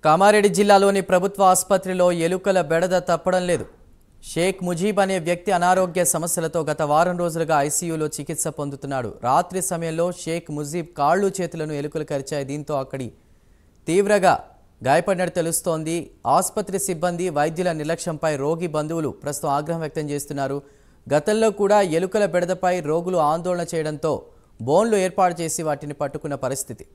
కామారెడ్డి జిల్లాలోని ప్రభుత్వ ఆసుపత్రిలో ఎలుకల బెడద తప్పడం లేదు. షేక్ ముజీబ్ అనే వ్యక్తి అనారోగ్య సమస్యలతో గత వారం రోజులుగా ఐసీయూలో చికిత్స పొందుతున్నాడు. రాత్రి సమయంలో షేక్ ముజీబ్ కాళ్ళు చేతులను ఎలుకలు కరిచాయి. దీంతో అక్కడి తీవ్రంగా గాయపడినట్టు తెలుస్తోంది. ఆసుపత్రి సిబ్బంది వైద్యుల నిర్లక్ష్యంపై రోగి బంధువులు ప్రస్తుతం ఆగ్రహం వ్యక్తం చేస్తున్నారు. గతంలో కూడా ఎలుకల బెడదపై రోగులు ఆందోళన చేయడంతో బోన్లు ఏర్పాటు చేసి వాటిని పట్టుకున్న పరిస్థితి.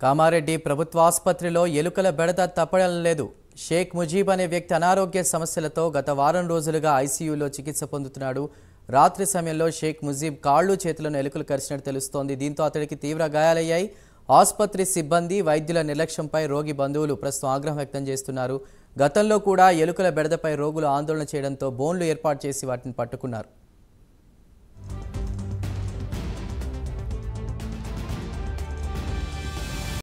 కామారెడ్డి ప్రభుత్వ ఆసుపత్రిలో ఎలుకల బెడద తప్పడం లేదు. షేక్ ముజీబ్ అనే వ్యక్తి అనారోగ్య సమస్యలతో గత వారం రోజులుగా ఐసీయూలో చికిత్స పొందుతున్నాడు. రాత్రి సమయంలో షేక్ ముజీబ్ కాళ్ళు చేతులను ఎలుకలు కరిచినట్టు తెలుస్తోంది. దీంతో అతడికి తీవ్ర గాయాలయ్యాయి. ఆసుపత్రి సిబ్బంది వైద్యుల నిర్లక్ష్యంపై రోగి బంధువులు ప్రస్తుతం ఆగ్రహం వ్యక్తం చేస్తున్నారు. గతంలో కూడా ఎలుకల బెడదపై రోగులు ఆందోళన చేయడంతో బోన్లు ఏర్పాటు చేసి వాటిని పట్టుకున్నారు.